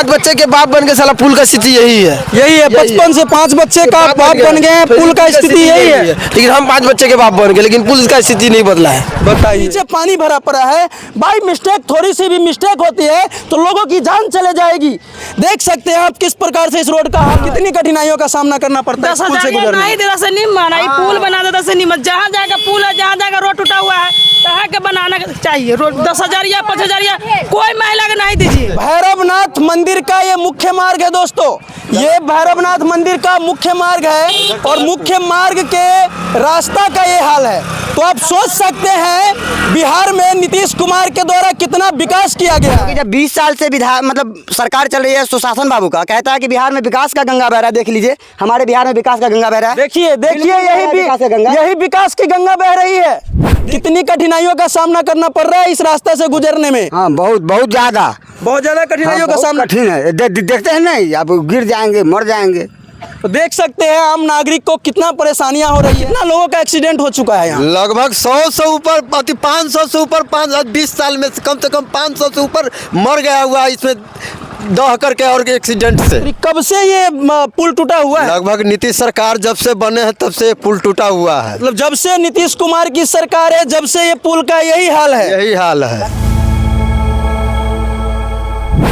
5 बच्चे के बाप बन के साला पुल का स्थिति यही है बचपन से 5 बच्चे का बाप बन गए हैं, पुल का स्थिति यही है। लेकिन हम 5 बच्चे के बाप बन गए, लेकिन पुल का स्थिति नहीं बदला है। बताइए, नीचे पानी भरा पड़ा है भाई, मिस्टेक थोड़ी सी भी मिस्टेक होती है तो लोगों की जान चले जाएगी। देख सकते हैं आप किस प्रकार से इस रोड का कितनी कठिनाइयों का सामना करना पड़ता है। 10,000 नहीं देता से नहीं माना, पुल बना देता से नहीं, जहाँ जाएगा पुल है, जहाँ जाएगा रोड टूटा हुआ है, तहाँ के बनाना चाहिए रोड। 10,000 या 5,000 या कोई महिला को नहीं दीजिए। भैरवनाथ मंदिर का ये मुख्य मार्ग है दोस्तों, ये भैरवनाथ मंदिर का मुख्य मार्ग है और मुख्य मार्ग के रास्ता का ये हाल है। तो आप सोच सकते हैं बिहार में नीतीश कुमार के द्वारा कितना विकास किया गया है। जब 20 साल से मतलब सरकार चल रही है, सुशासन बाबू का कहता है कि बिहार में विकास का गंगा बह रहा है। देख लीजिए हमारे बिहार में विकास का गंगा बह रहा है। देखिए यही विकास की गंगा बह रही है। कितनी कठिनाइयों का सामना करना पड़ रहा है इस रास्ते से गुजरने में। हाँ, बहुत ज्यादा कठिनाइयों का सामना। कठिन है, देखते हैं नहीं, आप गिर जाएंगे, मर जाएंगे। तो देख सकते हैं आम नागरिक को कितना परेशानियां हो रही है। कितना लोगों का एक्सीडेंट हो चुका है यहाँ। लगभग 100 से ऊपर, 500 से ऊपर, 20 साल में कम से कम 500 से ऊपर मर गया हुआ इसमें दह करके और एक्सीडेंट से। कब से ये पुल टूटा हुआ है? लगभग नीतीश सरकार जब से बने हैं तब से पुल टूटा हुआ है। मतलब जब से नीतीश कुमार की सरकार है, जब से ये पुल का यही हाल है। यही हाल है।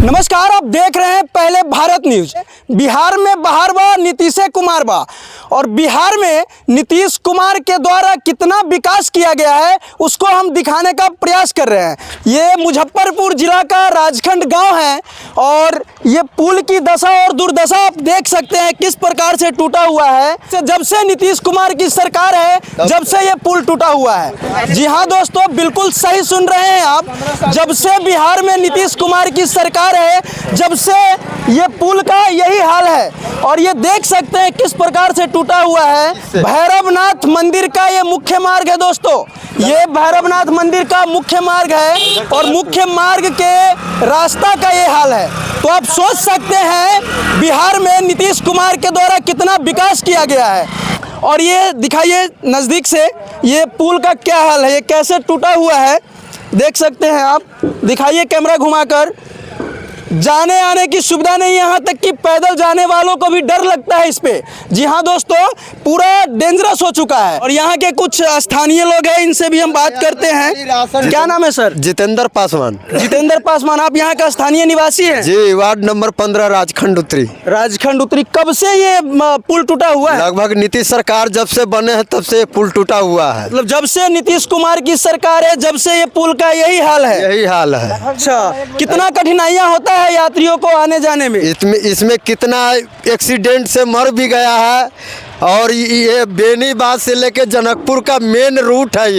नमस्कार, आप देख रहे हैं पहले भारत न्यूज। बिहार में बहार बा नीतीश कुमार बा, और बिहार में नीतीश कुमार के द्वारा कितना विकास किया गया है उसको हम दिखाने का प्रयास कर रहे हैं। ये मुजफ्फरपुर जिला का राजखंड गांव है और ये पुल की दशा और दुर्दशा आप देख सकते हैं किस प्रकार से टूटा हुआ है। जब से नीतीश कुमार की सरकार है, जब से ये पुल टूटा हुआ है। जी हाँ दोस्तों, बिल्कुल सही सुन रहे हैं आप। जब से बिहार में नीतीश कुमार की सरकार है, जब से ये पुल का यही हाल है। और ये देख सकते हैं किस प्रकार से टूटा हुआ है। भैरवनाथ मंदिर का ये मुख्य मार्ग है दोस्तों, ये भैरवनाथ मंदिर का मुख्य मार्ग है और मुख्य मार्ग के रास्ता का ये हाल है। तो आप सोच सकते हैं बिहार में नीतीश कुमार के द्वारा कितना विकास किया गया है। और ये दिखाइए नज़दीक से ये पुल का क्या हाल है, ये कैसे टूटा हुआ है, देख सकते हैं आप। दिखाइए कैमरा घुमाकर। जाने आने की सुविधा नहीं, यहाँ तक कि पैदल जाने वालों को भी डर लगता है इस पे। जी हाँ दोस्तों, पूरा डेंजरस हो चुका है। और यहाँ के कुछ स्थानीय लोग हैं, इनसे भी हम बात करते हैं। क्या नाम है सर? जितेंद्र पासवान। जितेंद्र पासवान, आप यहाँ का स्थानीय निवासी हैं? जी, वार्ड नंबर 15, राजखंड उत्तरी। राजखंड उत्तरी। कब से ये पुल टूटा हुआ है? लगभग नीतीश सरकार जब से बने हैं तब से पुल टूटा हुआ है। मतलब जब से नीतीश कुमार की सरकार है, जब से ये पुल का यही हाल है। यही हाल है। अच्छा, कितना कठिनाइयाँ होता है यात्रियों को आने जाने में? इसमें कितना एक्सीडेंट से मर भी गया है। और ये बेनीबाद से लेके जनकपुर का मेन रूट है।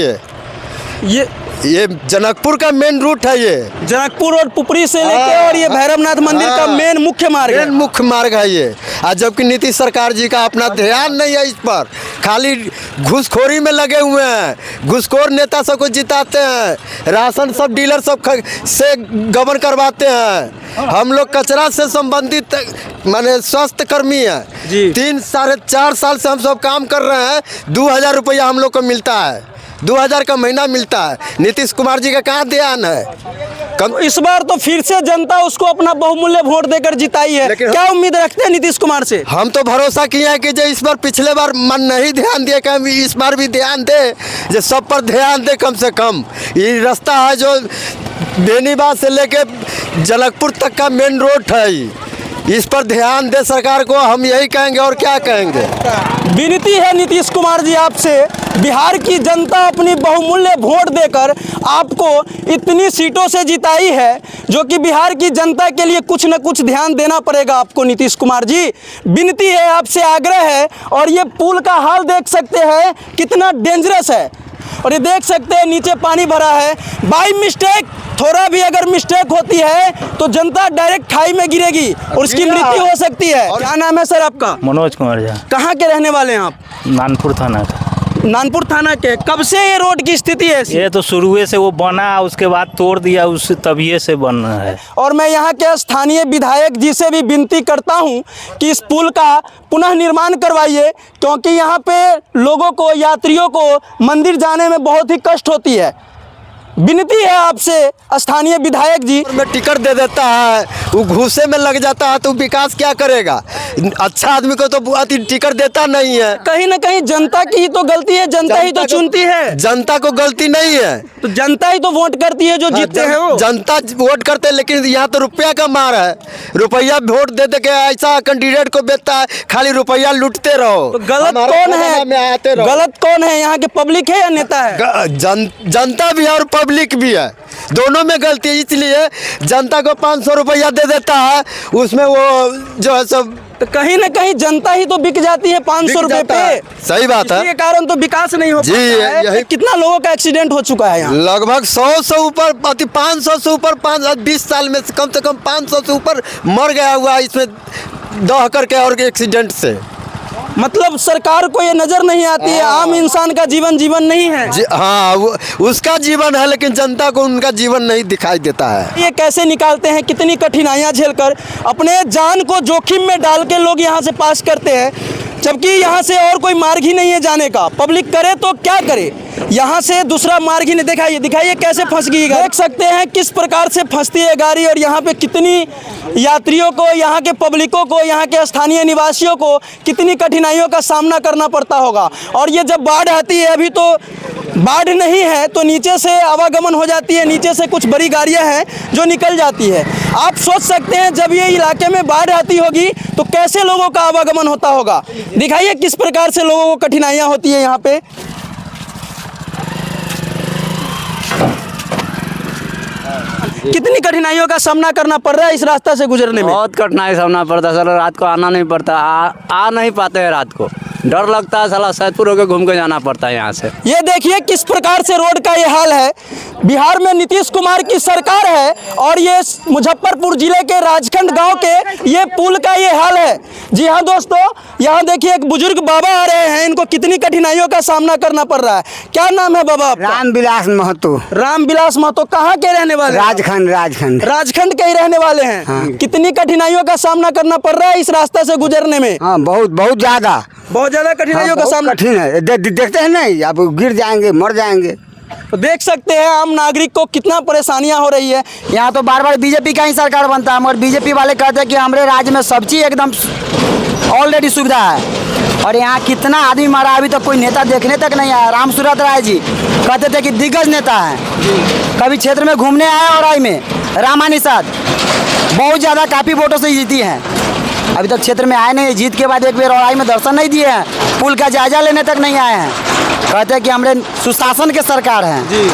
ये जनकपुर का मेन रूट है। ये जनकपुर और पुपरी से लेके और ये भैरवनाथ मंदिर का मेन मुख्य मार्ग है। मुख्य मार्ग है ये। आज जबकि नीतीश सरकार जी का अपना ध्यान नहीं है इस पर, खाली घूसखोरी में लगे हुए हैं। घूसखोर नेता सबको जिताते हैं, राशन सब डीलर सब से गबन करवाते हैं। हम लोग कचरा से संबंधित माने स्वास्थ्य कर्मी हैं। 3 साढ़े 4 साल से हम सब काम कर रहे हैं। 2,000 रुपया हम लोग को मिलता है, 2,000 का महीना मिलता है। नीतीश कुमार जी का कहाँ ध्यान है? इस बार तो फिर से जनता उसको अपना बहुमूल्य वोट देकर जिताई है। क्या उम्मीद रखते हैं नीतीश कुमार से? हम तो भरोसा किए हैं कि जो इस बार पिछले बार मन नहीं ध्यान दिया, कि इस बार भी ध्यान दे, जो सब पर ध्यान दे। कम से कम ये रास्ता है जो बेनीबाद से लेके जनकपुर तक का मेन रोड है, इस पर ध्यान दे सरकार को। हम यही कहेंगे और क्या कहेंगे। विनती है नीतीश कुमार जी आपसे, बिहार की जनता अपनी बहुमूल्य वोट देकर आपको इतनी सीटों से जिताई है, जो कि बिहार की जनता के लिए कुछ न कुछ ध्यान देना पड़ेगा आपको नीतीश कुमार जी। विनती है आपसे, आग्रह है। और ये पुल का हाल देख सकते हैं कितना डेंजरस है। और ये देख सकते हैं नीचे पानी भरा है। बाई मिस्टेक थोड़ा भी अगर मिस्टेक होती है तो जनता डायरेक्ट खाई में गिरेगी और उसकी मृत्यु हो सकती है। क्या नाम है सर आपका? मनोज कुमार झा। कहाँ के रहने वाले हैं आप? नानपुर थाना का। नानपुर थाना के। कब से ये रोड की स्थिति है? ये तो शुरू से वो बना, उसके बाद तोड़ दिया, उससे तभी से बन रहा है। और मैं यहाँ के स्थानीय विधायक जी से भी विनती करता हूँ कि इस पुल का पुनः निर्माण करवाइए, क्योंकि यहाँ पे लोगों को, यात्रियों को मंदिर जाने में बहुत ही कष्ट होती है। विनती है आपसे स्थानीय विधायक जी। में टिकट दे देता है, वो घूसे में लग जाता है, तो विकास क्या करेगा? अच्छा आदमी को तो अति टिकट देता नहीं है। कहीं ना कहीं जनता की ही तो गलती है, जनता ही तो चुनती है। जनता को गलती नहीं है, तो जनता ही तो वोट करती है, जो जीतते हैं वो। जनता वोट करते हैं, लेकिन यहाँ तो रुपया का मार है। रुपया वोट दे दे के ऐसा कैंडिडेट को बेचता है, खाली रुपया लूटते रहो। तो गलत कौन है? गलत कौन है? यहाँ के पब्लिक है या नेता है? जनता भी है और पब्लिक भी है, दोनों में गलती है। इसलिए जनता को 500 रुपया दे देता है, उसमें वो जो है सब। तो कहीं ना कहीं जनता ही तो बिक जाती है 500 रुपए पे। सही बात है। इसके कारण तो विकास नहीं हो जी, पाता है। यही कितना लोगों का एक्सीडेंट हो चुका है यहाँ? लगभग 100 से ऊपर, 500 से ऊपर, 20 साल में से कम 500 से ऊपर मर गया हुआ है इसमें दह करके और एक्सीडेंट से। मतलब सरकार को ये नजर नहीं आती है, आम इंसान का जीवन नहीं है। हाँ, उसका जीवन है, लेकिन जनता को उनका जीवन नहीं दिखाई देता है। ये कैसे निकालते हैं, कितनी कठिनाइयां झेलकर अपने जान को जोखिम में डाल के लोग यहाँ से पास करते हैं, जबकि यहाँ से और कोई मार्ग ही नहीं है जाने का। पब्लिक करे तो क्या करे, यहाँ से दूसरा मार्ग ही नहीं। दिखाइए कैसे फंस गई। देख सकते हैं किस प्रकार से फंसती है गाड़ी, और यहाँ पे कितनी यात्रियों को, यहाँ के पब्लिकों को, यहाँ के स्थानीय निवासियों को कितनी कठिनाइयों का सामना करना पड़ता होगा। और ये जब बाढ़ आती है, अभी तो बाढ़ नहीं है तो नीचे से आवागमन हो जाती है, नीचे से कुछ बड़ी गाड़ियाँ हैं जो निकल जाती है। आप सोच सकते हैं जब ये इलाके में बाढ़ आती होगी तो कैसे लोगों का आवागमन होता होगा। दिखाइए किस प्रकार से लोगों को कठिनाइयाँ होती है यहाँ पे। कितनी कठिनाइयों का सामना करना पड़ रहा है इस रास्ता से गुजरने में? बहुत कठिनाई सामना पड़ता है सर। रात को आना नहीं पड़ता, आ नहीं पाते हैं रात को, डर लगता है। साला सैदपुर होकर घूम के जाना पड़ता है यहाँ से। ये देखिए किस प्रकार से रोड का ये हाल है। बिहार में नीतीश कुमार की सरकार है और ये मुजफ्फरपुर जिले के राजखंड गांव के ये पुल का ये हाल है। जी हाँ दोस्तों, यहाँ देखिए एक बुजुर्ग बाबा आ रहे हैं, इनको कितनी कठिनाइयों का सामना करना पड़ रहा है। क्या नाम है बाबा आपका? रामविलास महतो। रामविलास महतो कहाँ के रहने वाले? राजखंड के ही रहने वाले हैं। हाँ। कितनी कठिनाइयों का सामना करना पड़ रहा है इस रास्ते से गुजरने में? हाँ, बहुत ज्यादा कठिनाइयों का सामना। कठिन है। देखते हैं नहीं, आप गिर जाएंगे, मर जाएंगे। तो देख सकते हैं आम नागरिक को कितना परेशानियां हो रही है। यहाँ तो बार बार बीजेपी का ही सरकार बनता है, मगर बीजेपी वाले कहते हैं कि हमारे राज्य में सब चीज़ एकदम ऑलरेडी सुविधा है। और यहाँ कितना आदमी मारा, अभी तक कोई नेता देखने तक नहीं आया। राम सूरत राय जी कहते थे कि दिग्गज नेता है, कभी क्षेत्र में घूमने आए और आई में रामानिसाद बहुत ज़्यादा काफ़ी वोटों से जीती हैं, अभी तक क्षेत्र में आए नहीं। जीत के बाद एक बार और आई में दर्शन नहीं दिए हैं, पुल का जायजा लेने तक नहीं आए हैं। कहते हैं कि हमारे सुशासन के सरकार है जी,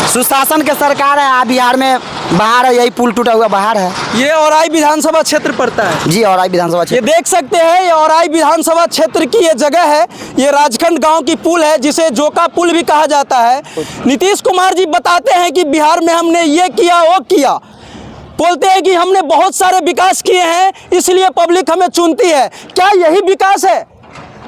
सुशासन के सरकार है। आप बिहार में बाहर है, यही पुल टूटा हुआ बाहर है। ये औराई विधानसभा क्षेत्र पड़ता है जी, औराई विधानसभा ये क्षेत्र। देख सकते हैं ये औराई विधानसभा क्षेत्र की ये जगह है। ये राजखंड गांव की पुल है जिसे जोका पुल भी कहा जाता है। नीतीश कुमार जी बताते हैं कि बिहार में हमने ये किया वो किया, बोलते हैं कि हमने बहुत सारे विकास किए हैं इसलिए पब्लिक हमें चुनती है। क्या यही विकास है?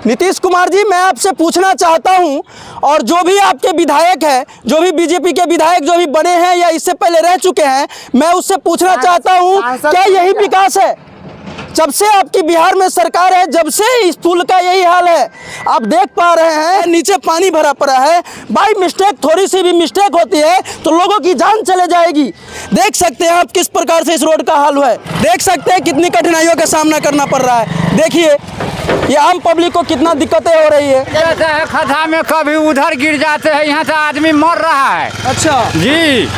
नीतीश कुमार जी, मैं आपसे पूछना चाहता हूं, और जो भी आपके विधायक हैं, जो भी बीजेपी के विधायक जो भी बने हैं या इससे पहले रह चुके हैं, मैं उससे पूछना चाहता हूं क्या यही विकास है? जब से आपकी बिहार में सरकार है, जब से इस पुल का यही हाल है। आप देख पा रहे हैं नीचे पानी भरा पड़ा है। बाई मिस्टेक, थोड़ी सी भी मिस्टेक होती है तो लोगों की जान चले जाएगी। देख सकते हैं आप किस प्रकार से इस रोड का हाल है। देख सकते हैं कितनी कठिनाइयों का सामना करना पड़ रहा है। देखिए ये आम पब्लिक को कितना दिक्कतें हो रही है। जैसे है खड्डा में कभी उधर गिर जाते हैं, यहाँ से आदमी मर रहा है। अच्छा जी,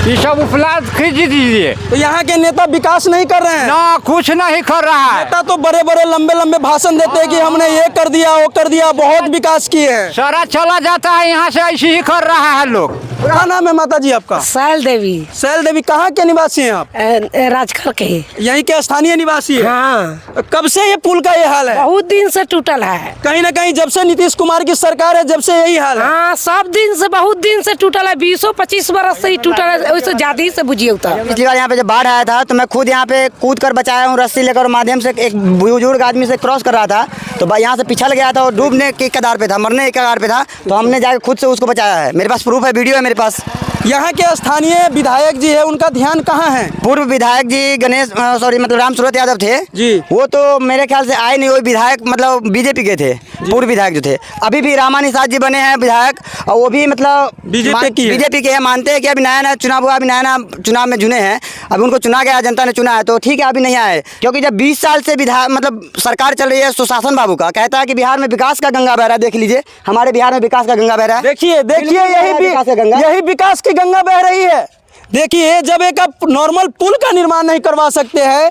ये सब उपलब्ध कीजिए दीजिए। तो यहाँ के नेता विकास नहीं कर रहे हैं ना, कुछ नहीं कर रहा है। नेता तो बड़े बड़े लंबे लंबे भाषण देते हैं कि हमने ये कर दिया वो कर दिया, बहुत विकास किए हैं। सारा चला जाता है, यहाँ से ऐसे ही कर रहा है लोग। क्या नाम है माता जी आपका? शैल देवी। शैल देवी कहाँ के निवासी हैं आप? राजखंड के। यहीं के स्थानीय निवासी है? हाँ। कब से ये पुल का ये हाल है? बहुत दिन से टूटल है। कहीं ना कहीं जब से नीतीश कुमार की सरकार है जब से यही हाल है। हाँ, सब दिन से, बहुत दिन से टूटल है। 20-25 बरस से ही टूटल है, उससे ज्यादा ही से बुझिए उतर। पिछली बार यहाँ पे जब बाढ़ आया था तो मैं खुद यहाँ पे कूद कर बचाया हूँ, रस्सी लेकर माध्यम से एक बुजुर्ग आदमी से क्रॉस कर रहा था तो यहाँ से पिछल गया था और डूबने के कगार पे था, मरने के कगार पे था, तो हमने जाकर खुद से उसको बचाया है। मेरे पास प्रूफ है, वीडियो है मेरे पास। यहाँ के स्थानीय विधायक जी है, उनका ध्यान कहाँ है? पूर्व विधायक जी मतलब राम सूरत यादव थे जी। वो तो मेरे ख्याल से आए नहीं, वो विधायक मतलब बीजेपी के थे, पूर्व विधायक जो थे। अभी भी रामा निषाद जी बने हैं विधायक, और वो भी मतलब बीजेपी के हैं। मानते हैं कि अभी नया चुनाव हुआ, अभी नया चुनाव में चुने हैं, अभी उनको चुना गया, जनता ने चुना है, तो ठीक है अभी नहीं आए। क्योंकि जब 20 साल से मतलब सरकार चल रही है, सुशासन बाबू का कहता है कि बिहार में विकास का गंगा बह रहा है। देख लीजिए हमारे बिहार में विकास का गंगा बह रहा है। देखिए यही विकास की गंगा बह रही है। देखिए जब एक आप नॉर्मल पुल का निर्माण नहीं करवा सकते हैं,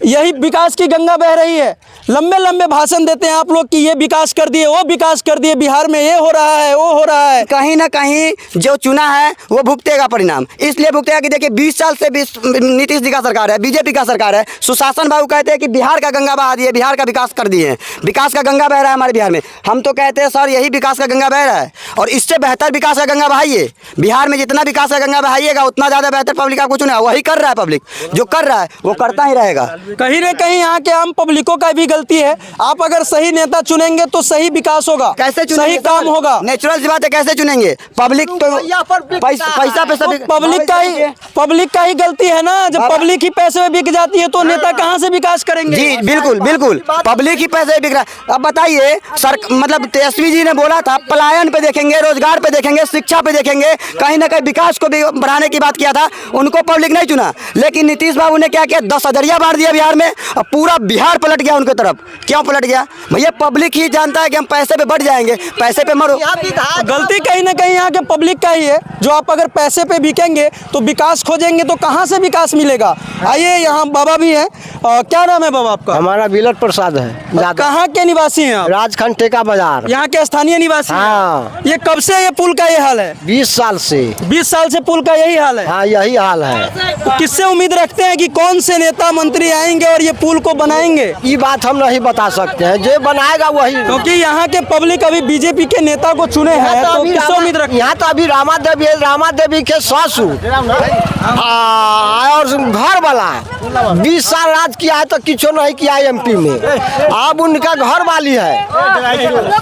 यही विकास की गंगा बह रही है। लंबे लंबे भाषण देते हैं आप लोग कि ये विकास कर दिए, वो विकास कर दिए, बिहार में ये हो रहा है, वो हो रहा है। कहीं ना कहीं जो चुना है वो भुगतेगा परिणाम। इसलिए भुगतेगा कि देखिए 20 साल से नीतीश जी का सरकार है, बीजेपी का सरकार है। सुशासन बाबू कहते हैं कि बिहार का गंगा बहा दिए, बिहार का विकास कर दिए, विकास का गंगा बह रहा है हमारे बिहार में। हम तो कहते हैं सर यही विकास का गंगा बह रहा है, और इससे बेहतर विकास का गंगा बहाइए। बिहार में जितना विकास का गंगा बहाइएगा उतना ज़्यादा बेहतर पब्लिक आपको चुना। वही कर रहा है पब्लिक, जो कर रहा है वो करता ही रहेगा। कहीं न कहीं यहाँ के आम पब्लिकों का भी गलती है। आप अगर सही नेता चुनेंगे तो सही विकास होगा, कैसे सही काम होगा। नेचुरल सी बात है, कैसे चुनेंगे? पब्लिक तो पैसा पे सब पब्लिक का ही गलती है ना। जब पब्लिक ही पैसे में बिक जाती है तो नेता कहाँ से विकास करेंगे? जी बिल्कुल बिल्कुल, पब्लिक ही पैसे बिक रहा है। अब बताइए सर, मतलब तेजस्वी जी ने बोला था पलायन पे देखेंगे, रोजगार पे देखेंगे, शिक्षा पे देखेंगे, कहीं ना कहीं विकास को भी बढ़ाने की बात किया था। उनको पब्लिक नहीं चुना, लेकिन नीतीश बाबू ने क्या किया? 10,000 बांट दिया बिहार में, और पूरा बिहार पलट गया उनकी तरफ। क्यों पलट गया भैया? पब्लिक ही जानता है कि हम पैसे पे बढ़ जाएंगे, पैसे पे मरो। गलती कहीं ना कहीं यहाँ के पब्लिक का ही है। जो आप अगर पैसे पे बिकेंगे तो विकास खोजेंगे तो कहाँ से विकास मिलेगा? आइए यहाँ बाबा भी है। क्या नाम है बाबा आपका? हमारा बिलट प्रसाद है। कहाँ के निवासी हैं आप? राजखंड टेका बाजार। यहाँ के स्थानीय निवासी हैं? हाँ। ये कब से ये पुल का ये हाल है? 20 साल से। 20 साल से पुल का यही हाल है? हाँ यही हाल है। तो किससे उम्मीद रखते हैं कि कौन से नेता मंत्री आएंगे और ये पुल को बनाएंगे? ये बात हम नहीं बता सकते हैं, जो बनाएगा वही। क्योंकि यहाँ के पब्लिक अभी बीजेपी के नेता को चुने हैं, तो किससे उम्मीद रखें? यहाँ तो अभी रामा देवी के ससुर और घर वाला 20 साल राज किया है तो किसी नहीं किया एमपी में। अब उनका घर वाली है,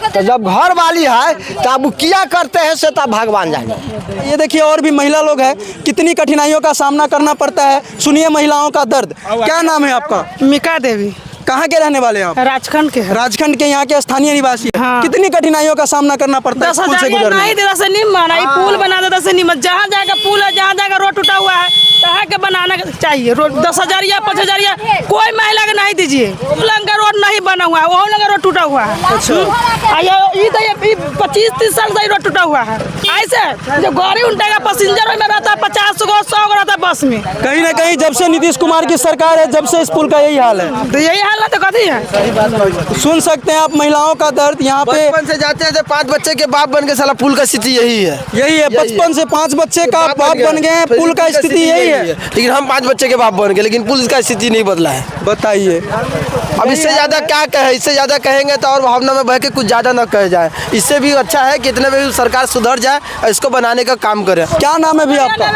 तो जब घर वाली है तो अब किया करते हैं से तब भगवान जाने। ये देखिए और भी महिला लोग हैं, कितनी कठिनाइयों का सामना करना पड़ता है। सुनिए महिलाओं का दर्द। क्या नाम है आपका? मिका देवी। कहाँ के रहने वाले हैं आप? राजखंड के। राजखंड के यहाँ के स्थानीय निवासी। हाँ। कितनी कठिनाइयों का सामना करना पड़ता है? 10,000 नहीं देता से नहीं बनाई, पुल बना देता से नहीं। जहाँ जाएगा पुल है, जहाँ जाएगा रोड टूटा हुआ है, तहाँ के बनाना चाहिए। रोड 10,000 या 5,000 कोई महिला के नहीं दीजिए। लंका रोड नहीं बना हुआ है, वो लंका रोड टूटा हुआ है। 25-30 साल से रोड टूटा हुआ है। ऐसे जब गाड़ी उल्टेगा पैसेंजर में रहता है 50 को 100 को रहता है बस में। कहीं ना कहीं जब से नीतीश कुमार की सरकार है, जब से इस पुल का यही हाल है। तो यही हाल है तो कथी है? सुन सकते हैं आप महिलाओं का दर्द। यहाँ पे बचपन से जाते हैं 5 बच्चे के बाप बन के साला पुल का स्थिति यही है। बचपन से 5 बच्चे का बाप बन गए हैं, पुल का स्थिति यही है। लेकिन हम 5 बच्चे के बाप बन गए, लेकिन पुल का स्थिति नहीं बदला है। बताइए अब इससे ज्यादा क्या कहे? इससे ज्यादा कहेंगे तो और भावना में बह के कुछ ज्यादा न कहे जाए। इससे भी अच्छा है कि इतने भी सरकार सुधर जाए और इसको बनाने का काम करे। क्या नाम है भी आपका?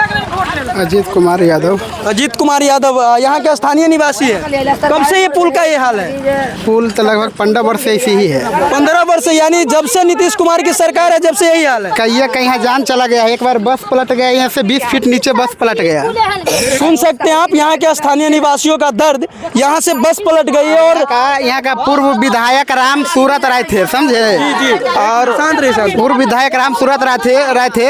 अजीत कुमार यादव। अजीत कुमार यादव यहाँ के स्थानीय निवासी है। कब से ये पुल का ये हाल है? पुल तो लगभग 15 वर्ष से ऐसे ही है। 15 वर्ष यानी जब से नीतीश कुमार की सरकार है, जब से यही हाल है। कहीं जान चला गया। एक बार बस पलट गया, यहाँ से 20 फीट नीचे बस पलट गया। सुन सकते हैं आप यहाँ के स्थानीय निवासियों का दर्द। यहाँ से बस पलट गई है और यहाँ का पूर्व विधायक राम सूरत राय थे, समझे? जी। और पूर्व विधायक राम सूरत राय थे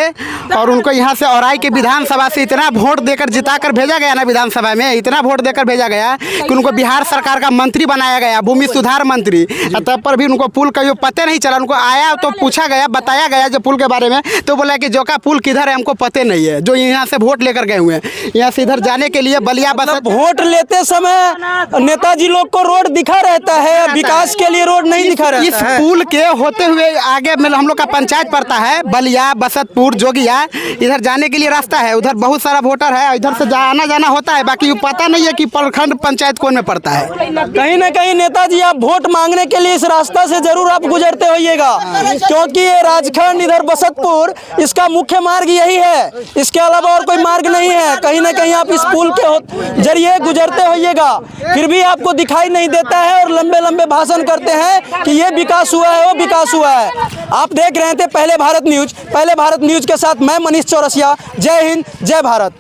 और उनको यहाँ से औराई के विधानसभा से इतना वोट देकर जिताकर भेजा गया ना, विधानसभा में इतना वोट देकर भेजा गया कि उनको बिहार सरकार का मंत्री बनाया गया, भूमि सुधार मंत्री। तब पर भी उनको पुल का पता नहीं चला। उनको आया तो पूछा गया, बताया गया जो पुल के बारे में, तो बोला कि जो का पुल किधर है हमको पता नहीं है। जो यहाँ से वोट लेकर गए हुए हैं, यहाँ से इधर जाने के लिए बलिया बस। वोट लेते समय नेताजी लोग को रोड दिखा रहता है, विकास के लिए रोड नहीं दिखा रहता इस है। पुल के होते हुए आगे में हम लोग का पंचायत पड़ता है, बलिया, बसतपुर, जोगिया। इधर जाने के लिए रास्ता है, उधर बहुत सारा वोटर है, इधर से आना जाना होता है। बाकी पता नहीं है कि प्रखंड पंचायत कौन में पड़ता है। कहीं ना कहीं नेताजी आप वोट मांगने के लिए इस रास्ता से जरूर आप गुजरते होइएगा, क्योंकि ये राजखंड इधर बसतपुर इसका मुख्य मार्ग यही है, इसके अलावा और कोई मार्ग नहीं है। कहीं ना कहीं आप इस पुल के जरिए गुजरते होइएगा, फिर भी आपको दिखाई नहीं देता है और लंबे लंबे भाषण करते हैं कि ये विकास हुआ है, वो विकास हुआ है। आप देख रहे थे पहले भारत न्यूज के साथ मैं मनीष चौरसिया। जय हिंद, जय भारत।